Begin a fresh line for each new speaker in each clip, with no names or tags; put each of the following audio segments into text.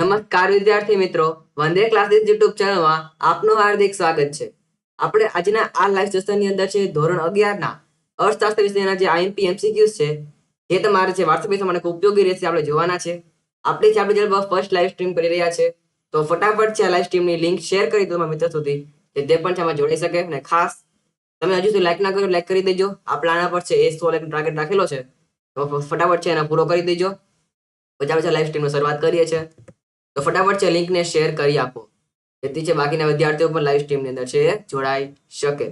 નમસ્કાર વિદ્યાર્થી મિત્રો, વંદે ક્લાસીસ યુટ્યુબ ચેનલમાં આપનું હાર્દિક સ્વાગત છે. આપણે આજના આ લાઈવ સેશનની અંદર છે ધોરણ 11 ના અર્થશાસ્ત્ર વિષયના જે આઈએમપી એમસીક્યુઝ છે જે તમારે છે વાટ્સએપ વિશે મને ખૂબ ઉપયોગી રહેશે આપણે જોવાના છે. આપણે ચેનલ ફર્સ્ટ લાઈવ સ્ટ્રીમ કરી રહ્યા છે, તો ફટાફટ છે આ લાઈવ સ્ટ્રીમની લિંક શેર કરી દો મિત્રો સુધી કે તે પણ આમાં જોડાઈ શકે. અને ખાસ તમે હજુ સુધી લાઈક ના કર્યો લાઈક કરી દેજો. આપણા આના પર છે એ 100 ટાર્ગેટ રાખેલો છે, તો ફટાફટ છે એના પૂરો કરી દેજો. પછી આપણે લાઈવ સ્ટ્રીમની શરૂઆત કરીએ છીએ, તો ફટાફટ છે લિંકને શેર કરી આપો જેથી છે બાકીના વિદ્યાર્થીઓ પણ લાઈવ સ્ટ્રીમની અંદર છે જોડાઈ શકે.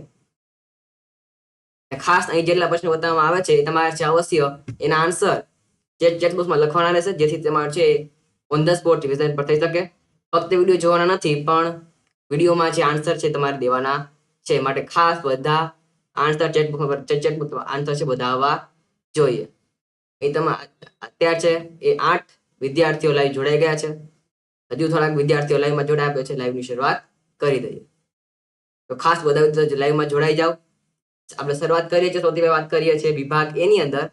ખાસ અહીં જેટલા પ્રશ્નો બતાવવામાં આવે છે એ તમારે છે અવશ્ય એના આન્સર ચેટ બોક્સમાં લખવાના રહેશે જેથી તમારે છે ઓન ધ સ્પોટ રિવિઝન પર થઈ શકે. ફક્ત વિડીયો જોવાના નથી પણ વિડીયોમાં જે આન્સર છે તમારે દેવાના છે, માટે ખાસ બધા આન્સર ચેટ બોક્સમાં આન્સર છે બધા આવવા જોઈએ. એ તમારે અત્યારે છે એ 8 વિદ્યાર્થીઓ લાઈવ જોડાઈ ગયા છે. હજુ થોડાક વિદ્યાર્થીઓ લાઈવમાં જોડાયા છે. લાઈવની શરૂઆત કરી દઈએ, તો ખાસ બધા વિદ્યાર્થીઓ લાઈવમાં જોડાઈ જાઓ. આપણે શરૂઆત કરીએ છીએ, સૌથી પહેલા વાત કરીએ છીએ વિભાગ એ ની અંદર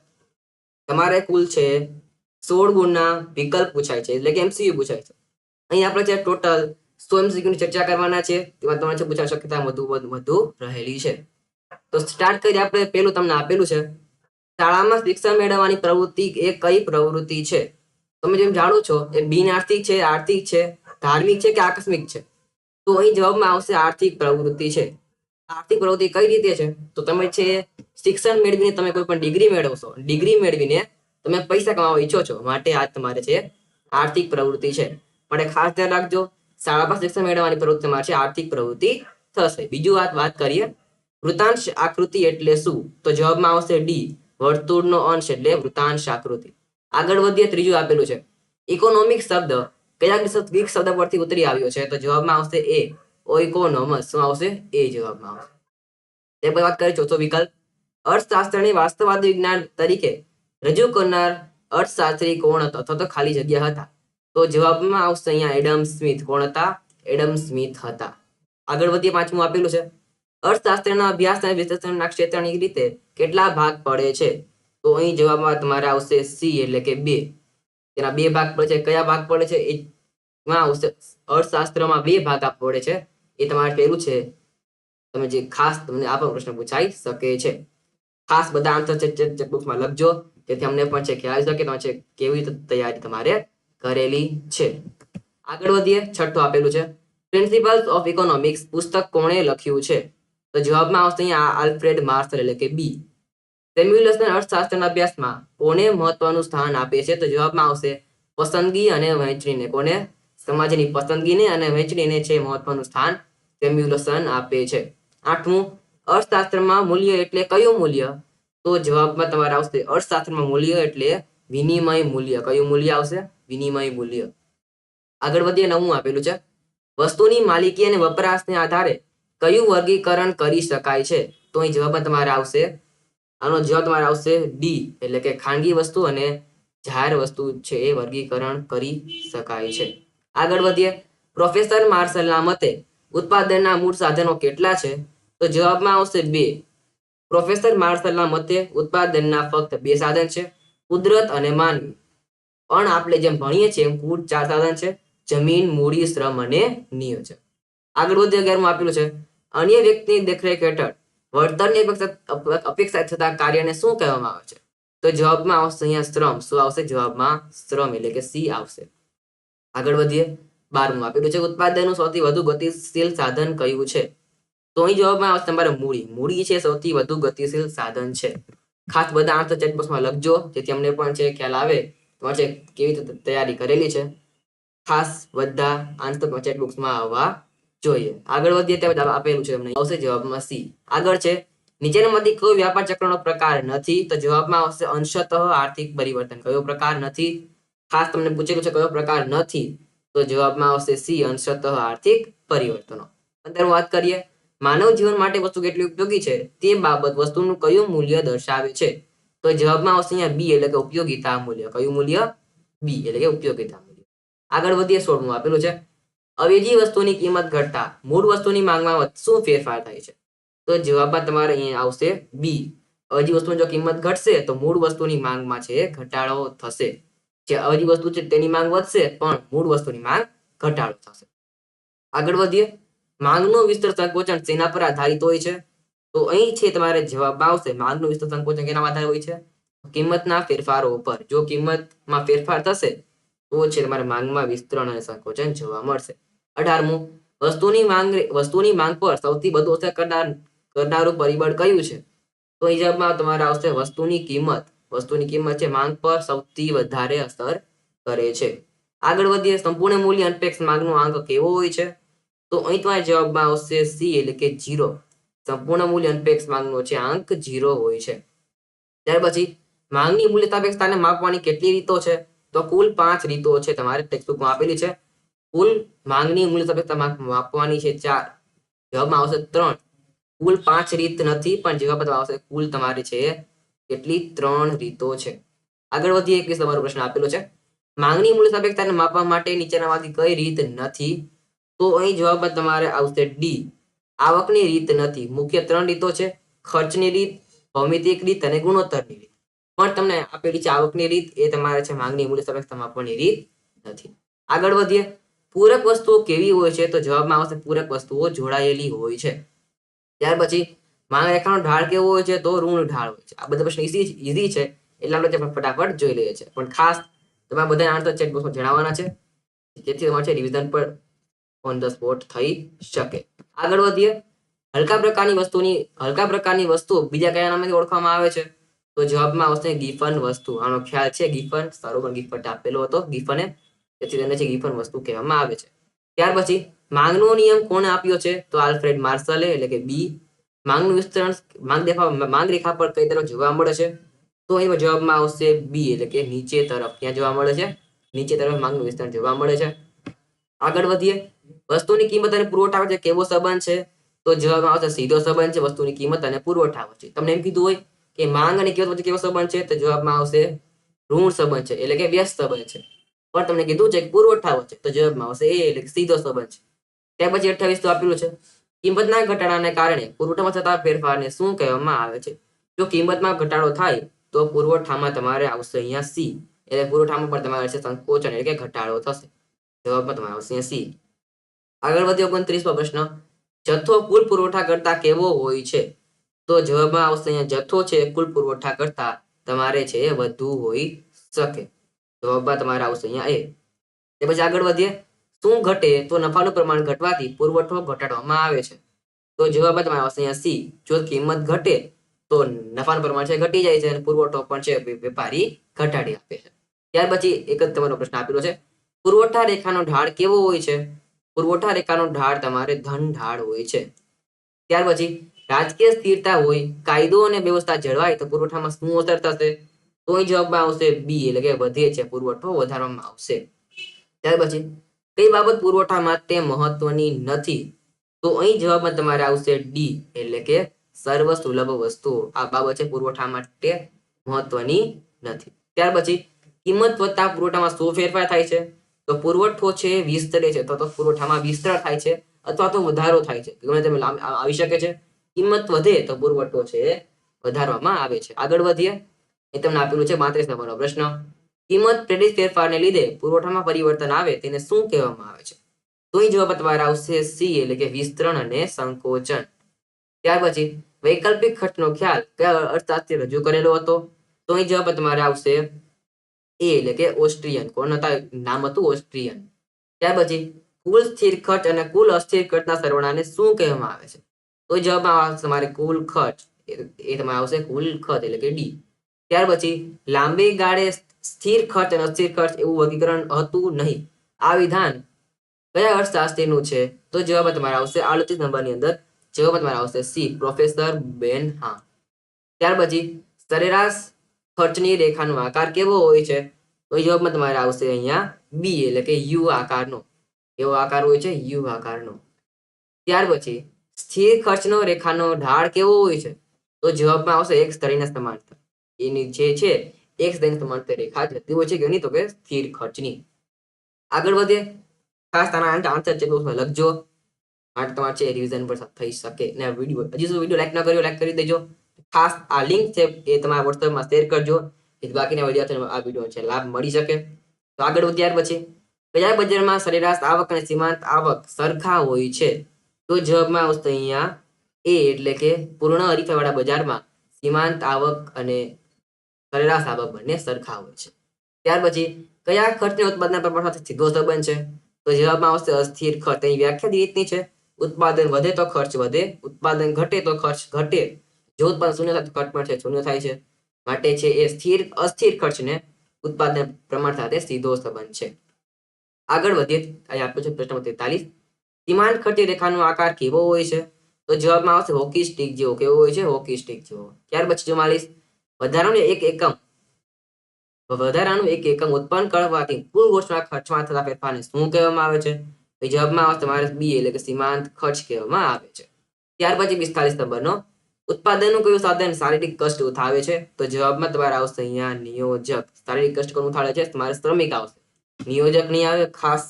તમારે કુલ છે 16 ગુણના વિકલ્પ પૂછાય છે, એટલે કે એમસીક્યુ પૂછાય છે. અહીં આપણે છે ટોટલ 100 એમસીક્યુ ની ચર્ચા કરવાના છે, તેમાં તમારે પૂછાવાની શક્યતા વધુ રહેલી છે. તો સ્ટાર્ટ કરીએ. આપણે પહેલું તમને આપેલું છે, શાળામાં શિક્ષણ મેળવવાની પ્રવૃત્તિ એ કઈ પ્રવૃત્તિ છે? તમે જેમ જાણો છો એ બિન આર્થિક છે, આર્થિક છે, ધાર્મિક છે કે આકસ્મિક છે? તો અહીં જવાબમાં આવશે આર્થિક પ્રવૃત્તિ છે. આર્થિક પ્રવૃત્તિ કઈ રીતે છે? તો તમે છે શિક્ષણ મેળવીને તમે કોઈ પણ ડિગ્રી મેળવશો, ડિગ્રી મેળવીને તમે પૈસા કમાવા ઈચ્છો છો, માટે આ તમારે છે આર્થિક પ્રવૃત્તિ છે. માટે ખાસ ધ્યાન રાખજો, શાળામાં શિક્ષણ મેળવવાની પ્રવૃત્તિ તમારે છે આર્થિક પ્રવૃત્તિ થશે. બીજું વાત કરીએ, વૃતાંશ આકૃતિ એટલે શું? તો જવાબમાં આવશે ડી, વર્તુળનો અંશ એટલે વૃતાંશ આકૃતિ. આગળ વધીએ. ત્રીજું આપેલું છે, ઇકોનોમિક શબ્દ કયા ગ્રીક શબ્દ પરથી ઉતરી આવ્યો છે? તો જવાબમાં આવશે એ, ઓઇકોનોમસ. શું આવશે? એ જવાબમાં આવશે. તે પછી વાત કરીએ ચોથો વિકલ્પ, અર્થશાસ્ત્રની વાસ્તવવાદી વિજ્ઞાન તરીકે રજૂ કરનાર અર્થશાસ્ત્રી કોણ હતો અથવા તો ખાલી જગ્યા હતા? તો જવાબમાં આવશે અહીંયા એડમ સ્મિથ. કોણ હતા? એડમ સ્મિથ હતા. આગળ વધીએ. પાંચમું આપેલું છે, અર્થશાસ્ત્રના અભ્યાસ અને વિશ્લેષણના ક્ષેત્રની રીતે કેટલા ભાગ પડે છે? તો અહીં જવાબમાં તમારે આવશે સી, એટલે કે 2. તેના 2 ભાગ પડે છે. કયા ભાગ પડે છે? એમાં આવશે અર્થશાસ્ત્રમાં 2 ભાગ પડે છે. એ તમારે પહેલું છે, તમે જે ખાસ તમને આ પણ પ્રશ્ન પૂછાઈ શકે છે. ખાસ બધા આન્સર ચેટ બોક્સમાં લખજો જેથી અમને પણ છે ખ્યાલ આવી શકે તમે છે કેવી રીતે તૈયારી તમારે કરેલી છે. આગળ વધીએ. છઠ્ઠું આપેલું છે, પ્રિન્સિપલ્સ ઓફ ઇકોનોમિક્સ પુસ્તક કોણે લખ્યું છે? તો જવાબમાં આવશે અહીંયા આલ્ફ્રેડ માર્શલ, એટલે કે બી. સેમ્યુએલ્સન અર્થશાસ્ત્રના અભ્યાસમાં કોને મહત્વનું સ્થાન આપે છે? તો જવાબમાં આવશે પસંદગી અને વહેંચણીને. કોને? સમાજની પસંદગીને અને વહેંચણીને છે મહત્વનું સ્થાન સેમ્યુએલ્સન આપે છે. આઠમું, અર્થશાસ્ત્રમાં મૂલ્ય એટલે કયું મૂલ્ય? તો જવાબમાં તમારે આવશે અર્થશાસ્ત્રમાં મૂલ્ય એટલે વિનિમય મૂલ્ય. કયું મૂલ્ય આવશે? વિનિમય મૂલ્ય. આગળ વધીએ. નવમું આપેલું છે, વસ્તુની માલિકી અને વપરાશને આધારે કયું વર્ગીકરણ કરી શકાય છે? તો અહીં જવાબમાં તમારે આવશે, આનો જવાબ તમારે આવશે ડી, એટલે કે ખાનગી વસ્તુ અને જાહેર વસ્તુ છે એ વર્ગીકરણ કરી શકાય છે. આગળ વધીએ. પ્રોફેસર માર્શલના મતે ઉત્પાદનના મૂળ સાધનો કેટલા છે? તો જવાબમાં આવશે 2. પ્રોફેસર માર્શલના મતે ઉત્પાદનના ફક્ત 2 સાધન છે, કુદરત અને માનવી. પણ આપણે જેમ ભણીએ છીએ એમ કુલ 4 સાધન છે, જમીન, મૂડી, શ્રમ અને નિયોજન. આગળ વધીએ. 11મું આપેલું છે, અન્ય વ્યક્તિની દેખરેખ હેઠળ વળતરની અપેક્ષા થતા કાર્યને શું કહેવામાં આવે છે? તો જવાબમાં આવશે અહીંયા શ્રમ. શું આવશે? જવાબમાં શ્રમ, એટલે કે સી આવશે. આગળ વધીએ. 12મું આપેલું છે, ઉત્પાદનનું સૌથી વધુ ગતિશીલ સાધન કયું છે? તો અહીં જવાબમાં આવશે તમારે મૂડી. મૂડી છે સૌથી વધુ ગતિશીલ સાધન છે. ખાસ બધા આન્સર ચેટ બોક્સમાં લખજો જેથી અમને પણ છે ખ્યાલ આવે તમારે કેવી રીતે તૈયારી કરેલી છે. ખાસ બધા આન્સર ચેટ બોક્સમાં આવવા જોઈએ. આગળ વધીએ. ત્યાં આપેલું છે એમને આવશે જવાબમાં સી. આગળ છે, નીચેનામાંથી કોઈ વ્યાપાર ચક્રનો પ્રકાર નથી? તો જવાબમાં આવશે અંશતઃ આર્થિક પરિવર્તન. કયો પ્રકાર નથી? ખાસ તમને પૂછેલું છે કયો પ્રકાર નથી, તો જવાબમાં આવશે સી, અંશતઃ આર્થિક પરિવર્તનો. અંદર વાત કરીએ, માનવ જીવન માટે વસ્તુ કેટલી ઉપયોગી છે તે બાબત વસ્તુનું કયું મૂલ્ય દર્શાવે છે? તો જવાબમાં આવશે અહીંયા બી, એટલે કે ઉપયોગિતા મૂલ્ય. કયું મૂલ્ય? બી, એટલે કે ઉપયોગિતા મૂલ્ય. આગળ વધીએ. 16મું આપેલું છે, અવેજી વસ્તુની કિંમત ઘટતા મૂળ વસ્તુની માંગમાં શું ફેરફાર થાય છે? તો જવાબમાં તમારે અહીંયા આવશે બી, અવેજી વસ્તુની જો કિંમત ઘટશે તો મૂળ વસ્તુની માંગમાં છે ઘટાડો થશે. જે અવજી વસ્તુ છે તેની માંગ વધશે પણ મૂળ વસ્તુની માંગ ઘટાડો થશે. આગળ વધીએ. માંગનું વિસ્તર સંકોચન શેના પર આધારિત હોય છે? તો અહીં છે તમારે જવાબ આવશે માંગનું વિસ્તર સંકોચન કેના આધારે હોય છે? કિંમતના ફેરફારો ઉપર. જો કિંમતમાં ફેરફાર થશે તો છે તમારે માંગમાં વિસ્તરણ અને સંકોચન જોવા મળશે. 18મું, વસ્તુની માંગ પર સૌથી વધુ અસર કરનારું પરિબળ કયું છે? તો અહીં જવાબમાં તમારે આવશે વસ્તુની કિંમત. વસ્તુની કિંમત છે માંગ પર સૌથી વધારે અસર કરે છે. આગળ વધીએ. સંપૂર્ણ મૂલ્ય અનપેક્ષ માંગનો આંક કેવો હોય છે? તો અહીં તમારા જવાબમાં આવશે સી એટલે કે 0. સંપૂર્ણ મૂલ્ય અનપેક્ષ માંગનો છે આંક 0 હોય છે. ત્યાર પછી માંગની મૂલ્ય સાપેક્ષતાને માપવાની કેટલી રીતો છે? તો કુલ 5 રીતો છે તમારે ટેક્સ્ટબુકમાં આપેલી છે. કુલ માંગની મૂલ્ય સાપેક્ષતા માપવાની છે 4. જવાબમાં આવશે 3. કુલ 5 રીત નથી પણ જવાબમાં આવશે કુલ તમારે છે કેટલી 3 રીતો છે. આગળ વધીએ. 21 તમારો પ્રશ્ન આપેલો છે. માંગની મૂલ્ય સાપેક્ષતાને માપવા માટે નીચેનામાંથી કઈ રીત નથી? તો અહીં જવાબમાં તમારે આવશે ડી. આવકની રીત નથી. મુખ્ય 3 રીતો છે. ખર્ચની રીત, ભૌમિતિક રીત અને ગુણોત્તરની રીત. પણ તમને આપેલી છે આવકની રીત એ તમારે છે માંગની મૂલ્ય સાપેક્ષતા માપવાની રીત નથી. આગળ વધીએ. પૂરક વસ્તુઓ કેવી હોય છે? તો જવાબમાં આવશે પૂરક વસ્તુઓ જોડાયેલી હોય છે. ત્યાર પછી માંગ રેખાનો ઢાળ કેવો હોય છે? તો ઋણ ઢાળ હોય છે. આ બધા પ્રશ્ન ઈઝી છે એટલે આપણે ફટાફટ જોઈ લઈએ છીએ. પણ ખાસ તમે બધા આન્સર ચેટ બોક્સમાં જણાવવાના છે જેથી તમારે રિવિઝન પર ઓન ધ સ્પોટ થઈ શકે. આગળ વધીએ. હલકા પ્રકારની વસ્તુ બીજા કયા નામથી ઓળખવામાં આવે છે? તો જવાબમાં આવશે ગિફન વસ્તુ. આનો ખ્યાલ છે ગિફન. સારો પણ ગિફ્ટ આપેલો હતો ગિફને, તેથી તેને છે ગિફન વસ્તુ કહેવામાં આવે છે. ત્યાર પછી માંગનો નિયમ કોણે આપ્યો છે? તો આલ્ફ્રેડ માર્શલે એટલે કે બી. માંગનું વિસ્તરણ માંગ રેખા પર કઈ તરફ જોવા મળે છે? તો અહીં જવાબમાં આવશે બી એટલે કે નીચે તરફ. ક્યાં જોવા મળે છે? નીચે તરફ માંગનું વિસ્તરણ જોવા મળે છે. આગળ વધીએ. વસ્તુની કિંમત અને પુરવઠા વચ્ચે કેવો સંબંધ છે? તો જવાબમાં આવશે સીધો સંબંધ છે વસ્તુની કિંમત અને પુરવઠા વચ્ચે. તમને એમ કીધું હોય કે માંગ અને કિંમત વચ્ચે કેવો સંબંધ છે? તો જવાબમાં આવશે ઋણ સંબંધ છે એટલે કે વ્યસ્ત સંબંધ છે. પણ તમને કીધું છે કે પુરવઠા વચ્ચે, તો જવાબમાં આવશે એ એટલે કે સીધો સંબંધ છે. ત્યાર પછી 28 તો આપેલું છે. કિંમતના ઘટાડાને કારણે પુરવઠામાં થતા ફેરફારને શું કહેવામાં આવે છે? જો કિંમતમાં ઘટાડો થાય તો પુરવઠામાં તમારે આવશે અહીંયા સી એટલે પુરવઠામાં પણ તમારે છે સંકોચન એટલે કે ઘટાડો થશે. જવાબમાં તમારે આવશે સી. આગળ વધીએ. 29મો પ્રશ્ન. જથ્થો કુલ પુરવઠા કરતા કેવો હોય છે? તો જવાબમાં આવશે અહીંયા જથ્થો છે કુલ પુરવઠા કરતા તમારે છે વધુ હોઈ શકે. જવાબમાં તમારે આવશે અહીંયા એ. તે પછી આગળ વધીએ. શું ઘટે તો નફાનું પ્રમાણ ઘટવાથી પુરવઠો ઘટાડવામાં આવે છે? તો જવાબમાં તમારે આવશે અહીંયા સી. જો કિંમત ઘટે તો નફાનું પ્રમાણ છે ઘટી જાય છે અને પુરવઠો પણ છે વેપારી ઘટાડી આપે છે. ત્યાર પછી એક જ તમારો પ્રશ્ન આપેલો છે. પુરવઠા રેખાનો ઢાળ કેવો હોય છે? પુરવઠા રેખાનો ઢાળ તમારે ધન ઢાળ હોય છે. ત્યાર પછી રાજકીય સ્થિરતા હોય, કાયદો અને વ્યવસ્થા જળવાય તો પુરવઠામાં શું અસર થશે? તો અહીં જવાબમાં આવશે બી એટલે કે વધે છે પુરવઠો વધારવામાં આવશે. ત્યાર પછી કઈ બાબત પુરવઠા માટે મહત્વની નથી? તો અહીં જવાબમાં તમારે આવશે ડી એટલે કે સર્વ સુલભ વસ્તુઓ. આ બાબત છે પુરવઠા માટે મહત્વની નથી. ત્યાર પછી કિંમત વધતા પુરવઠામાં શું ફેરફાર થાય છે? તો પુરવઠો છે વિસ્તરે છે તો પુરવઠામાં વિસ્તરણ થાય છે અથવા તો વધારો થાય છે. ગમે તેમ આવી શકે છે. કિંમત વધે તો પુરવઠો છે વધારવામાં આવે છે. આગળ વધીએ. એ તમને આપેલું છે 32 નંબરનો પ્રશ્ન. કિંમત પ્રેરિત ફેરફારને લીધે પુરવઠામાં પરિવર્તન આવે તેને શું કહેવામાં આવે છે? તો અહીં જવાબ તમારે આવશે સી એટલે કે વિસ્તરણ અને સંકોચન. ત્યાર પછી વૈકલ્પિક ખર્ચનો ખ્યાલ કયા અર્થશાસ્ત્રી રજૂ કરેલો હતો? તો અહીં જવાબ તમારે આવશે એ એટલે કે ઓસ્ટ્રિયન. કોણ હતા? નામ હતું ઓસ્ટ્રિયન. ત્યાર પછી કુલ સ્થિર ખર્ચ અને કુલ અસ્થિર ખર્ચના સરવાળાને શું કહેવામાં આવે છે? તો જવાબમાં તમારે કુલ ખર્ચ એ તમારે આવશે કુલ ખર્ચ એટલે કે ડી. ત્યાર પછી લાંબી ગાળે સ્થિર ખર્ચ અને અસ્થિર ખર્ચ એવું વર્ગીકરણ હતું નહીં. આ વિધાન કયા અર્થશાસ્ત્રીનું છે? તો જવાબ તમારે આવશે 38 નંબરની અંદર. જવાબ તમારે આવશે સી પ્રોફેસર બેનહામ. ત્યાર પછી સરેરાશ ખર્ચની રેખાનો આકાર કેવો હોય છે? તો જવાબમાં તમારે આવશે અહીંયા બી એટલે કે યુ આકારનો. એવો આકાર હોય છે યુ આકારનો. ત્યાર પછી સ્થિર ખર્ચનો રેખાનો ઢાળ કેવો હોય છે? તો જવાબમાં આવશે એક સ્તરીય સમાંતર. એની જે છે એક સ્તરીય સમાંતર રેખા જતી હોય છે કે નહીં? તો કે સ્થિર ખર્ચની. આગળ વધીએ. ખાસ તારા આન્સર છે લખજો. માટે તમારે છે રિવિઝન પર થઈ શકે. ને વિડીયો હજી સુધી વિડીયો લાઈક ન કર્યો લાઈક કરી દેજો. ખાસ આ લિંક છે એ તમારા WhatsAppમાં શેર કરજો. બાકીના વિદ્યાર્થીઓને આ વિડીયો છે લાભ મળી શકે. તો આગળ ત્યાર પછી કયા બજારમાં સરેરાશ આવક અને સીમાંત આવક સરખા હોય છે? તો જવાબમાં આવશે અહીંયા એ, એટલે કે પૂર્ણ હરીફાઈવાળા બજારમાં સીમાંત આવક અને સરેરાશ આવક બંને સરખા હોય છે. ત્યાર પછી કયા ખર્ચને ઉત્પાદન પ્રમાણ સાથે સીધો સંબંધ છે? તો જવાબમાં આવશે અસ્થિર ખર્ચ. અહીં વ્યાખ્યા રીતની છે, ઉત્પાદન વધે તો ખર્ચ વધે, ઉત્પાદન ઘટે તો ખર્ચ ઘટે. જો ઉત્પાદન શૂન્ય થાય તો ખર્ચ પણ છે શૂન્ય થાય છે. માટે છે એ અસ્થિર ખર્ચને ઉત્પાદન પ્રમાણ સાથે સીધો સંબંધ છે. આગળ વધીએ, અહીં આપ્યું છે પ્રશ્ન 43. સીમાંત ખર્ચની રેખાનો આકાર કેવો હોય છે? તો જવાબમાં આવશે હોકી સ્ટિક જેવો. કેવો હોય છે? હોકી સ્ટિક જેવો. ત્યાર પછી 44. વધારાનું એક એકમ ઉત્પન્ન કરવાથી કુલ વર્ષના ખર્ચમાં થતા ફેરફારને શું કહેવામાં આવે છે? તો જવાબમાં આવશે તમારે બી, એટલે કે સીમાંત ખર્ચ કહેવામાં આવે છે. ત્યાર પછી 45 નંબરનો ઉત્પાદનનું કયું સાધન શારીરિક કષ્ટ ઉઠાવે છે? તો જવાબમાં તમારે આવશે અહીંયા નિયોજક. શારીરિક કષ્ટ કોણ ઉઠાવે છે? તમારે શ્રમિક આવશે. નિયોજક નહીં આવે. ખાસ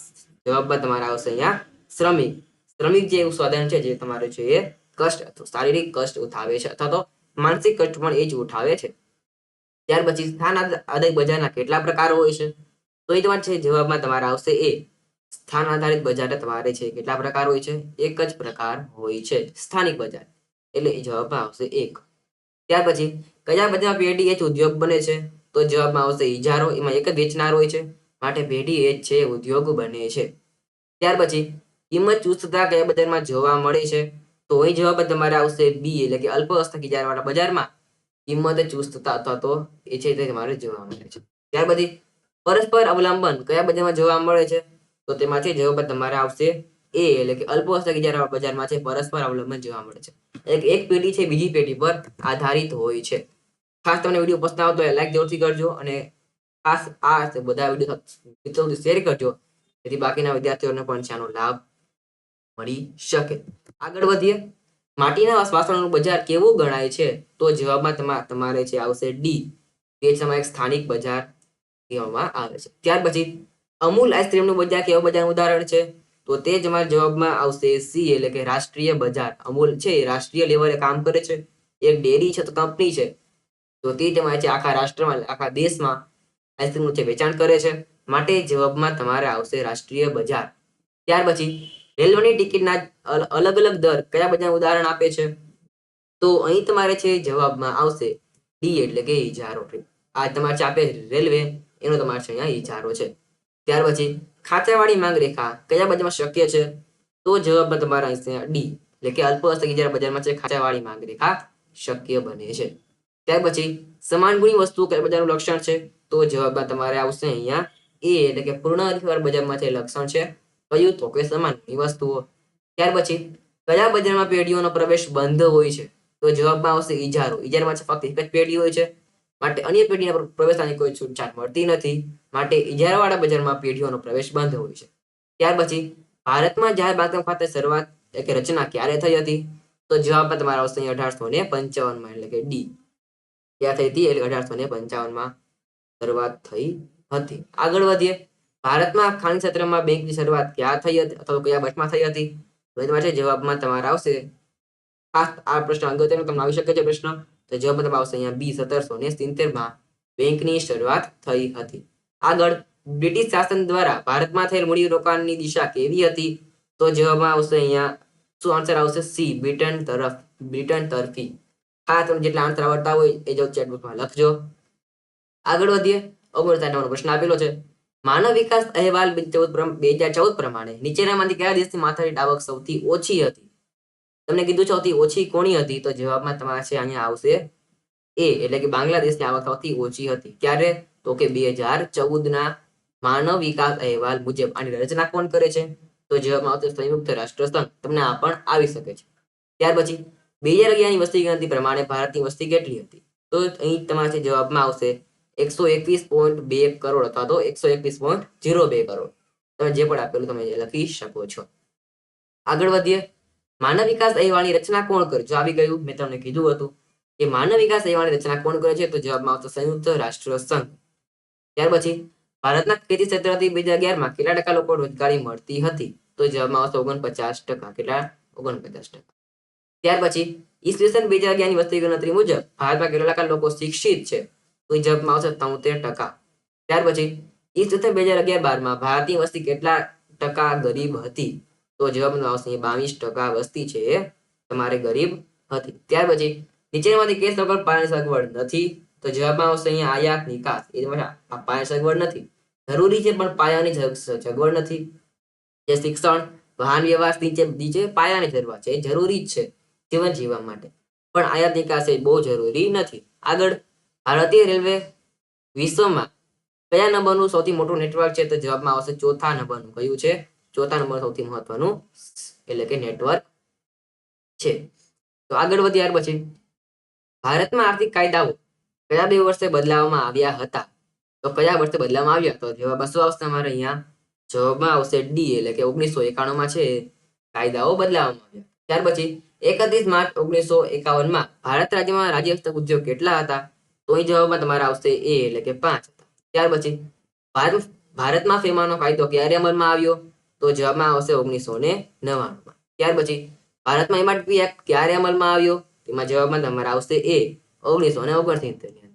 જવાબમાં તમારે આવશે અહીંયા શ્રમિક. શ્રમિક જે એવું સાધન છે જે તમારે છે એ કષ્ટ અથવા શારીરિક કષ્ટ ઉઠાવે છે, અથવા તો માનસિક કષ્ટ પણ એ જ ઉઠાવે છે. ત્યાર પછી સ્થાન આધારિત બજારના કેટલા પ્રકારો હોય છે? તો એ તમારે છે જવાબમાં તમારે આવશે એ. સ્થાન આધારિત બજાર તમારે છે કેટલા પ્રકાર હોય છે? એક જ પ્રકાર હોય છે, સ્થાનિક બજાર. એટલે એ જવાબમાં આવશે એક. ત્યાર પછી કયા બજારમાં પેઢી એચ ઉદ્યોગ બને છે? તો જવાબમાં આવશે ઇજારો. એમાં એક જ વેચનાર હોય છે, માટે પેઢી એચ છે ઉદ્યોગ બને છે. ત્યાર પછી કિંમત ચુસ્તતા કયા બજારમાં જોવા મળે છે? તો અહીં જવાબ તમારે આવશે બી, એટલે કે અલ્પ હસ્તક ઇજારાવાળા બજારમાં કિંમત ચુસ્તતા અથવા તો એ છે તે તમારે જોવા મળે છે. ત્યાર પછી પરસ્પર અવલંબન કયા બજારમાં જોવા મળે છે? તો તેમાંથી જવાબ તમારે આવશે એ, એટલે કે અલ્પ હસ્તક ઇજારાવાળા બજારમાં છે પરસ્પર અવલંબન જોવા મળે છે. એક પેઢી છે બીજી પેઢી પર આધારિત હોય છે. ખાસ તમને વિડીયો પસંદ આવતો હોય લાઈક જરૂરથી કરજો, અને ખાસ આ બધા વિડીયો મિત્રો સુધી શેર કરજો, જેથી બાકીના વિદ્યાર્થીઓને પણ આનો લાભ મળી શકે. આગળ વધીએ. માટીના વાસણોનું બજાર કેવું ગણાય છે? તો જવાબમાં તમારે છે આવશે ડી, તે સમયે સ્થાનિક બજાર કહેવામાં આવે છે. ત્યાર પછી અમૂલ આઈસ્ક્રીમનું બજાર કેવા બજારનું ઉદાહરણ છે? તો તે જ અમારા જવાબમાં આવશે સી, એટલે કે રાષ્ટ્રીય બજાર. અમૂલ છે એ રાષ્ટ્રીય લેવલે કામ કરે છે, એક ડેરી છે તો કંપની છે, તો તે તમારે છે આખા રાષ્ટ્રમાં આખા દેશમાં આઈસ્ક્રીમનું છે વેચાણ કરે છે, માટે જવાબમાં તમારે આવશે રાષ્ટ્રીય બજાર. ત્યાર પછી રેલવેની ટિકિટના અલગ અલગ દર કયા બજારનું ઉદાહરણ આપે છે? તો અહીં તમારે છે જવાબમાં આવશે ડી, એટલે કે ઇજારો. આ તમારે છે આપે રેલવે, એનો તમારે છે અહીંયા ઇજારો છે. ત્યાર પછી ખાંચાવાળી માંગ રેખા કયા બજારમાં શક્ય છે? તો જવાબમાં તમારે ડી, એટલે કે અલ્પ હસ્તક ઇજારા બજારમાં છે ખાંચાવાળી માંગ રેખા શક્ય બને છે. ત્યાર પછી સમાન ગુણી વસ્તુઓ કયા બજારનું લક્ષણ છે? તો જવાબમાં તમારે આવશે અહીંયા એ, એટલે કે પૂર્ણ હરીફાઈવાળા બજારમાં છે લક્ષણ છે કયું? તો કે સમાન ગુણી વસ્તુઓ. ત્યાર પછી કયા બજારમાં પેઢીઓનો પ્રવેશ બંધ હોય છે? તો જવાબમાં આવશે ઇજારો. ઇજારામાં છે ફક્ત એક જ પેઢી હોય છે, માટે અન્ય પેઢીના પ્રવેશવાની કોઈ છૂટછાટ મળતી નથી, માટે ઇજારાવાળા બજારમાં પેઢીઓનો પ્રવેશ બંધ હોય છે. ત્યાર પછી ભારતમાં જાહેર બાંધકામ ખાતે શરૂઆત કે રચના ક્યારે થઈ હતી? તો જવાબમાં તમારે આવશે 1855માં, એટલે કે ડી. ક્યાં થઈ હતી? એટલે 1855માં શરૂઆત થઈ હતી. આગળ વધીએ. ભારતમાં ખાનગી ક્ષેત્રમાં બેંકની શરૂઆત ક્યાં થઈ હતી, અથવા કયા વર્ષમાં થઈ હતી? તો તમારે જવાબમાં તમારે આવશે, ખાસ આ પ્રશ્ન અગત્યનો તમને આવી શકે છે પ્રશ્ન, તો જવાબ તમારે આવશે અહીંયા બી, 1770માં બેંકની શરૂઆત થઈ હતી. આગળ બ્રિટિશ શાસન દ્વારા ભારતમાં થયેલ મૂડીરોકાણની દિશા કેવી હતી? તો જવાબમાં આવશે અહીંયા શું આન્સર આવશે? સી, બ્રિટન તરફી. હા, તમને જેટલા આન્સર આવડતા હોય એ જો ચેટ બોક્સમાં લખજો. આગળ વધીએ. 59 પ્રશ્ન આપેલો છે. માનવ વિકાસ અહેવાલ 2014 પ્રમાણે નીચેનામાંથી કયા દેશની માથાદીઠ આવક સૌથી ઓછી હતી? તમને કીધું સૌથી ઓછી કોની હતી? તો જવાબમાં તમારે છે અહીંયા આવશે એ, એટલે કે બાંગ્લાદેશની આવક સૌથી ઓછી હતી. ક્યારે? તો કે 2014ના માનવ વિકાસ અહેવાલ મુજબ. આની રચના કોણ કરે છે? તો જવાબમાં આવશે સંયુક્ત રાષ્ટ્ર સંઘ. તમને આ પણ આવી શકે છે. ત્યાર પછી 2011ની વસ્તી ગણતરી પ્રમાણે ભારતની વસ્તી કેટલી હતી? તો અહીં તમારે જવાબમાં આવશે 121.2 કરોડ અથવા તો 121.02 કરોડ. તમે જે પણ આપેલું તમે લખી શકો છો. આગળ વધીએ. માનવ વિકાસ અહેવાલની રચના કોણ કરે? જો આવી ગયું, મેં તમને કીધું હતું કે માનવ વિકાસ અહેવાલની રચના કોણ કરે છે? તો જવાબમાં આવશે સંયુક્ત રાષ્ટ્ર સંઘ. ત્યાર પછી ભારતના ખેતી ક્ષેત્રથી 2011માં કેટલા ટકા લોકો રોજગારી મળતી હતી? તો જવાબમાં આવશે 49%. કેટલા? 49%. ત્યાર પછી ઈસવીસન 2011ની વસ્તી ગણતરી મુજબ ભારતમાં કેટલા ટકા લોકો શિક્ષિત છે? તો જવાબમાં આવશે 73%. ત્યાર પછી 2011-12 ભારતની વસ્તી કેટલા ટકા ગરીબ હતી? તો જવાબમાં આવશે 22% વસ્તી છે એ તમારે ગરીબ હતી. ત્યાર પછી નીચેનામાંથી કઈ સગવડ પાયાની સગવડ નથી? તો જવાબમાં આવશે અહીંયા આયાત નિકાસ. એ પાયાની સગવડ નથી. જરૂરી છે પણ પાયાની સગવડ નથી. જે શિક્ષણ, વાહન વ્યવહાર નીચે પાયાની જરૂરિયાત છે, એ જરૂરી જ છે જીવન જીવવા માટે, પણ આયાત નિકાસ એ બહુ જરૂરી નથી. આગળ, ભારતીય રેલવે વિશ્વમાં કયા નંબરનું સૌથી મોટું નેટવર્ક છે? તો જવાબમાં આવશે ચોથા નંબરનું. કયું છે? ચોથા નંબર સૌથી મહત્વનું એટલે કે નેટવર્ક છે. તો આગળ વધીએ ત્યાર પછી ભારતમાં આર્થિક કાયદાઓ કયા 2 વર્ષે બદલાવવામાં આવ્યા હતા? તો કયા વર્ષે બદલાવવામાં આવ્યા? તો જવાબ શું આવશે તમારે અહીંયા? જવાબમાં આવશે ડી એટલે કે 1991 છે કાયદાઓ બદલાવવામાં આવ્યા. ત્યાર પછી 31 માર્ચ 1951 ભારત રાજ્યમાં રાજ્ય ઉદ્યોગ કેટલા હતા? તો અહીં જવાબમાં તમારે આવશે એ એટલે કે 5 હતા. ત્યાર પછી ભારતમાં ફેમાનો કાયદો ક્યારે અમલમાં આવ્યો? તો જવાબમાં આવશે 1999. ત્યાર પછી ભારતમાં એમઆરપી એક્ટ ક્યારે અમલમાં આવ્યો? તેમાં જવાબમાં તમારે આવશે એ 1969.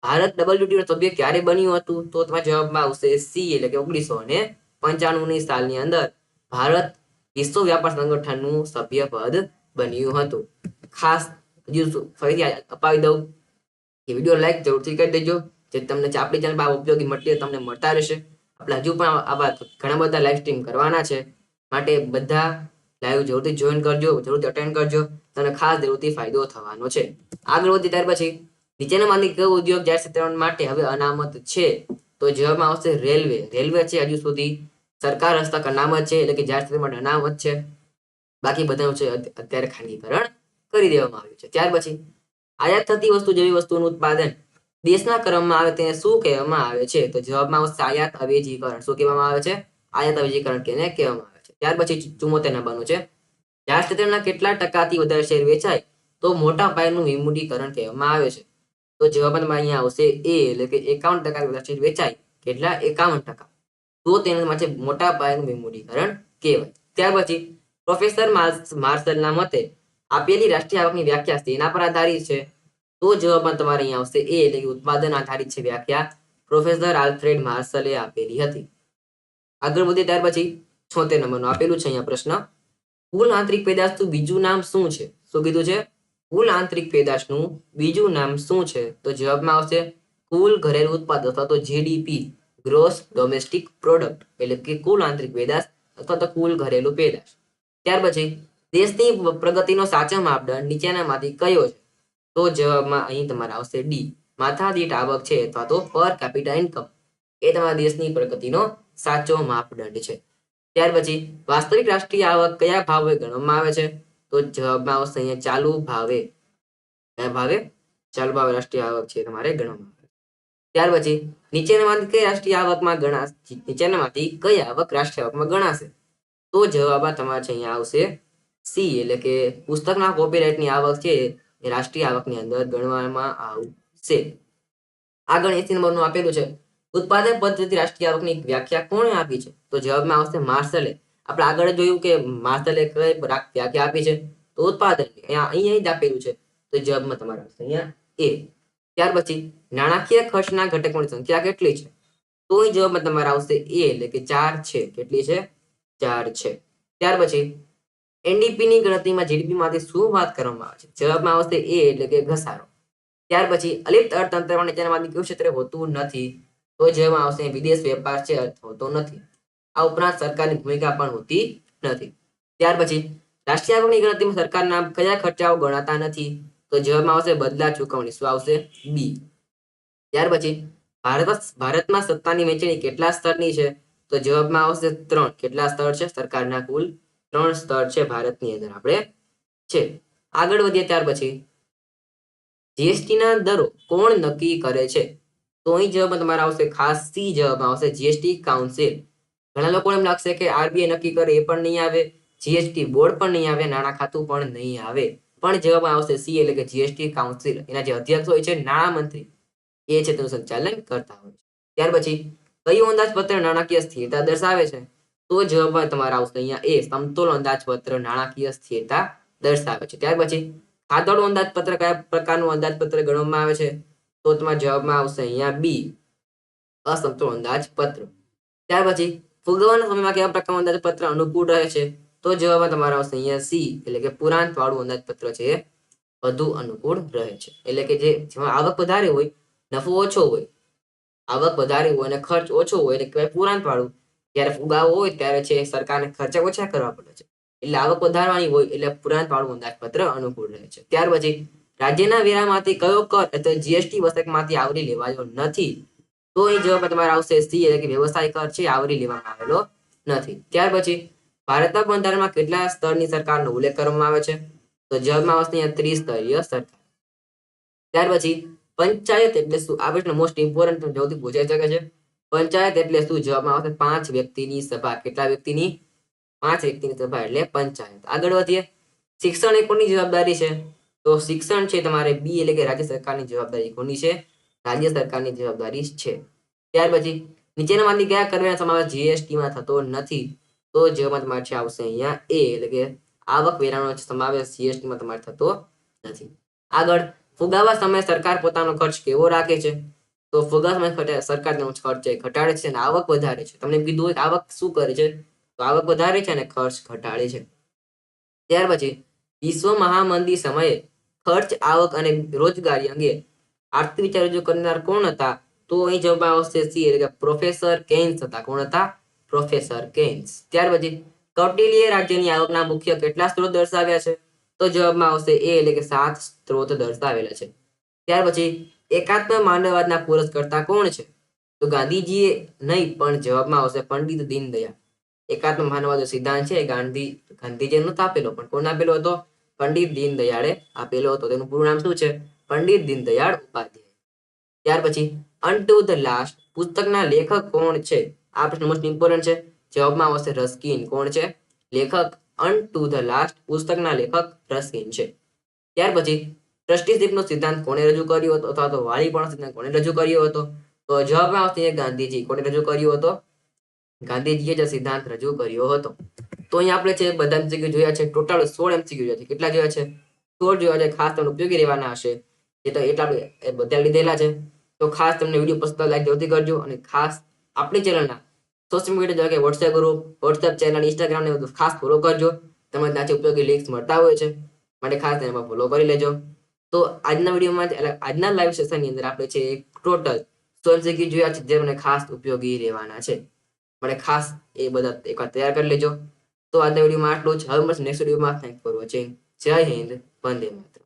ભારત WTO સભ્ય ક્યારે બન્યું હતું? તો તમારા જવાબમાં આવશે સી એટલે કે 1995 સાલની અંદર ભારત વિશ્વ વ્યાપાર સંગઠનનું સભ્ય પદ બન્યું હતું. ખાસ ફરીથી અપાવી દઉં કે વિડીયો લાઈક જરૂરથી કરી દેજો, જે તમને આપણી ચેનલ પર ઉપયોગી મટીરિયલ તમને મળતા રહેશે. આપણે હજુ પણ આવા ઘણા બધા લાઈવ સ્ટ્રીમ કરવાના છે, માટે બધા લાઈવ જરૂરથી જોઈન કરજો, જરૂરથી અટેન્ડ કરજો, તમને ખાસ જરૂરથી ફાયદો થવાનો છે. આગળ વધી ત્યાર પછી નીચેનામાંથી કયો ઉદ્યોગ જાહેર ક્ષેત્ર માટે હવે અનામત છે? તો જવાબમાં આવશે રેલવે. રેલવે છે હજુ સુધી સરકાર હસ્તક અનામત છે, એટલે કે જાહેર ક્ષેત્ર માટે અનામત છે. બાકી બધાનું છે અત્યારે ખાનગીકરણ કરી દેવામાં આવ્યું છે. ત્યાર પછી આયાત થતી વસ્તુ જેવી વસ્તુનું ઉત્પાદન દેશના કરવામાં આવે તેને શું કહેવામાં આવે છે? તો જવાબમાં આવશે આયાત અવેજીકરણ. શું કહેવામાં આવે છે? આયાત અવેજીકરણ કેને કહેવામાં આવે છે. ત્યાર પછી 74 નંબરનું છે જાહેર ક્ષેત્રના કેટલા ટકાથી વધારે શેર વેચાય તો મોટા પાયાનું વિમુદ્રીકરણ કહેવામાં આવે છે? તો જવાબમાં અહીંયા આવશે એ એટલે કે 51% વધારે શેર વેચાય કેટલા? 51%. તો તેના માટે મોટા પાયાનું વિમુદ્રીકરણ કહેવાય. ત્યાર પછી પ્રોફેસર માર્શલના મતે આપેલી રાષ્ટ્રીય આવકની વ્યાખ્યા તેના પર આધારિત છે? તો જવાબમાં તમારે અહીંયા આવશે એ એટલે કે ઉત્પાદન આધારિત છે વ્યાખ્યા પ્રોફેસર આલ્ફ્રેડ માર્શલે આપેલી હતી. આગળ વધીએ ત્યાર પછી 76 નંબરનું આપેલું છે અહીંયા પ્રશ્ન, કુલ આંતરિક પેદાશનું બીજું નામ શું છે? શું કીધું છે? કુલ આંતરિક પેદાશનું બીજું નામ શું છે? તો જવાબમાં આવશે કુલ ઘરેલું ઉત્પાદન અથવા તો જીડીપી, ગ્રોસ ડોમેસ્ટિક પ્રોડક્ટ, એટલે કે કુલ આંતરિક પેદાશ અથવા તો કુલ ઘરેલું પેદાશ. ત્યાર પછી દેશની પ્રગતિનો સાચો માપદંડ નીચેનામાંથી કયો છે? તો જવાબમાં અહીં તમારે આવશે ડી, માથાદીઠ આવક છે અથવા તો પર કેપિટા ઇન્કમ, એ તમારા દેશની પ્રગતિનો સાચો માપદંડ છે. ત્યાર પછી વાસ્તવિક રાષ્ટ્રીય આવક કયા ભાવે ગણવામાં આવે છે? તો જવાબમાં આવશે અહીંયા ચાલુ ભાવે. કયા ભાવે? ચાલુ ભાવે રાષ્ટ્રીય આવક છે તમારે ગણવામાં આવે. ત્યાર પછી નીચેનામાંથી કઈ રાષ્ટ્રીય આવકમાં ગણાશે? નીચેનામાંથી કઈ આવક રાષ્ટ્રીય આવકમાં ગણાશે? તો જવાબમાં તમારે અહીંયા આવશે સી એટલે કે પુસ્તકના કોપીરાઇટની આવક છે એ રાષ્ટ્રીય આવકની અંદર ગણવામાં આવશે. આગળ 80 નંબરનું આપેલું છે ઉત્પાદન પદ્ધતિ રાષ્ટ્રીય આવકની વ્યાખ્યા કોણે આપી છે? તો જવાબમાં આવશે માર્શલે. આપણે આગળ જોયું કે માર્શલે કઈ વ્યાખ્યા આપી છે? તો ઉત્પાદન અહીંયા જ આપેલું છે, તો જવાબમાં તમારે આવશે અહીંયા એ. ત્યાર પછી નાણાકીય ખર્ચના ઘટકોની સંખ્યા કેટલી છે? તો અહીં જવાબમાં તમારે આવશે એ એટલે કે 4 છે. કેટલી છે? 4 છે. ત્યાર પછી એનડીપી ની ગણતરીમાં જીડીપી માંથી શું વાત કરવામાં આવે છે? જવાબમાં આવશે એ એટલે કે ઘસારો. ત્યાર પછી અલિપ્ત અર્થતંત્રમાં નીચેનામાંથી કયું ક્ષેત્ર હોતું નથી? તો જવાબમાં આવશે વિદેશ વેપાર છે હોતો નથી. આ ઉપરાંત સરકારની ભૂમિકા પણ હોતી નથી. ત્યાર પછી રાષ્ટ્રીય આવકની ગણતરીમાં સરકારના કયા ખર્ચાઓ ગણાતા નથી? તો જવાબમાં આવશે બદલા ચૂકવણી. શું આવશે? બી. ત્યાર પછી ભારતમાં સત્તાની વહેંચણી કેટલા સ્તરની છે? તો જવાબમાં આવશે 3. કેટલા સ્તર છે? સરકારના કુલ 3 સ્તર છે ભારતની અંદર આપણે છે. આગળ વધીએ ત્યાર પછી જીએસટી ના દરો કોણ નક્કી કરે છે? તો અહીં જવાબ તમારે આવશે ખાસ સી જવાબમાં આવશે જીએસટી કાઉન્સિલ. ઘણા લોકોને એમ લાગશે કે આરબીઆઈ નક્કી કરે એ પણ નહીં આવે, જીએસટી બોર્ડ પણ નહીં આવે, નાણાં ખાતું પણ નહીં આવે, પણ જવાબમાં આવશે સી એટલે કે જીએસટી કાઉન્સિલ. એના જે અધ્યક્ષ હોય છે નાણામંત્રી, એ છે તેનું સંચાલન કરતા હોય છે. ત્યાર પછી કયું અંદાજપત્ર નાણાકીય સ્થિરતા દર્શાવે છે? તો જવાબમાં તમારે આવશે અહીંયા એ સમતોલ અંદાજપત્ર નાણાકીય સ્થિરતા દર્શાવે છે. ત્યાર પછી ખાધોળું અંદાજપત્ર કયા પ્રકારનું અંદાજપત્ર ગણવામાં આવે છે? તો તમારા જવાબમાં આવશે અહીંયા બી અસમતોલ અંદાજપત્ર. ત્યાર પછી ફુગાવાના સમયમાં કેવા પ્રકારનું અંદાજપત્ર અનુકૂળ રહે છે? તો જવાબમાં તમારા આવશે અહીંયા સી, એટલે કે પુરાંત વાળું અંદાજપત્ર છે એ વધુ અનુકૂળ રહે છે. એટલે કે જેમાં આવક વધારે હોય, નફો ઓછો હોય, આવક વધારે હોય અને ખર્ચ ઓછો હોય એટલે કહેવાય પુરાંત વાળું. જ્યારે ફુગાવો હોય ત્યારે છે સરકારને ખર્ચા ઓછા કરવા પડે છે, એટલે આવક વધારવાની હોય એટલે પુરાંત વાળું અંદાજપત્ર અનુકૂળ રહે છે. ત્યાર પછી રાજ્યના વેરામાંથી કયો કર એટલે જીએસટી વસતમાંથી આવરી લેવાયો નથી? તો અહીં જવાબ તમારે આવશે સી, એટલે કે વ્યવસાય કર છે આવરી લેવામાં આવેલો નથી. ત્યાર પછી ભારતના બંધારણમાં કેટલા સ્તરની સરકારનો ઉલ્લેખ કરવામાં આવે છે? તો જવાબમાં આવશે અહીંયા ત્રિસ્તરીય સરકાર. ત્યાર પછી પંચાયત એટલે શું? આ પ્રશ્ન મોસ્ટ ઇમ્પોર્ટન્ટ સૌથી પૂછાઈ શકે છે. પંચાયત એટલે શું? જવાબમાં આવશે 5 વ્યક્તિની સભા. કેટલા વ્યક્તિની? 5 વ્યક્તિની સભા એટલે પંચાયત. આગળ વધીએ. શિક્ષણ એ કોની જવાબદારી છે? તો શિક્ષણ છે તમારે બી, એટલે કે રાજ્ય સરકારની જવાબદારી. કોની છે? રાજ્ય સરકારની જવાબદારી છે. ત્યાર પછી નીચેનામાંથી કયા કરવેરાનો સમાવેશ જીએસટીમાં થતો નથી? તો જવાબમાં તમારે છે આવશે અહીંયા એ, એટલે કે આવક વેરાનો સમાવેશ જીએસટીમાં તમારે થતો નથી. આગળ ફુગાવા સમયે સરકાર પોતાનો ખર્ચ કેવો રાખે છે? તો ફુગાવા સમયે સરકાર તેનો ખર્ચ ઘટાડે છે અને આવક વધારે છે. તમને કીધું હોય કે આવક શું કરે છે? તો આવક વધારે છે અને ખર્ચ ઘટાડે છે. ત્યાર પછી વિશ્વ મહામંદી સમયે ખર્ચ, આવક અને રોજગારી અંગે આર્થિક વિચાર રજૂ કરનાર કોણ હતા? તો અહીં જવાબ આવશે સી, એટલે કે પ્રોફેસર કેન્સ હતા. કોણ હતા? Professor cans. ત્યાર પછી કૌટિલ્ય રાજ્યની આવકના મુખ્ય કેટલા સ્ત્રોત દર્શાવ્યા છે? તો જવાબમાં આવશે એ, એટલે કે 7 સ્ત્રોત દર્શાવેલા છે. ત્યાર પછી એકાત્મ માનવવાદના પુરસ્કર્તા કોણ છે? તો ગાંધીજીએ નહીં, પણ જવાબમાં આવશે પંડિત દીનદયાળ. એકાત્મ માનવવાદનો સિદ્ધાંત છે ગાંધીજીએ નહોતો આપેલો, પણ કોણ આપેલો હતો? પંડિત દીનદયાળે આપેલો હતો. તેનું પૂરું નામ શું છે? પંડિત દીનદયાળ ઉપાધ્યાય. ત્યાર પછી અનટુ ધ લાસ્ટ પુસ્તકના લેખક કોણ છે? આ પ્રશ્ન મોસ્ટ ઇમ્પોર્ટન્ટ છે. જવાબમાં આવશે રસ્કિન. કોણ છે લેખક? અનટુ ધ લાસ્ટ પુસ્તકના લેખક રસ્કિન છે. ત્યાર પછી ટ્રસ્ટીશિપનો સિદ્ધાંત કોણે રજૂ કર્યો હતો, અથવા તો વાલીપણનો સિદ્ધાંત કોણે રજૂ કર્યો હતો? તો જવાબમાં આવશે ગાંધીજી. કોણે રજૂ કર્યો હતો? ગાંધીજીએ જે સિદ્ધાંત રજૂ કર્યો હતો. તો અહીં આપણે છે બધા MCQ જોયા છે. ટોટલ 16 MCQ જોયા છે. કેટલા જોયા છે? 16 જોયા છે. ખાસ તમને ઉપયોગી રહેવાના હશે. એ તો એટલા બધા લીધેલા છે. તો ખાસ તમને વિડીયો પસંદ લાઈક જરૂરથી કરજો, અને ખાસ આપણી ચેનલના સોશિયલ મીડિયા જેવા કે WhatsApp group, WhatsApp channel, Instagram ને બધું ખાસ ફોલો કરજો. તમને ત્યાંથી ઉપયોગી લિંક્સ મળતા હોય છે, માટે ખાસ એમાં ફોલો કરી લેજો. તો આજના વિડીયોમાં આજના લાઈવ સેશનની અંદર આપણે છે ટોટલ 16 MCQ જોયા છે, જે મને ખાસ ઉપયોગી રહેવાના છે. મને ખાસ એ બધા એકવાર તૈયાર કરી લેજો. તો આજના વિડીયોમાં આટલું જ. હવે મળશે નેક્સ્ટ વિડીયોમાં. Thank for watching. જય હિન્દ, વંદે માતરમ.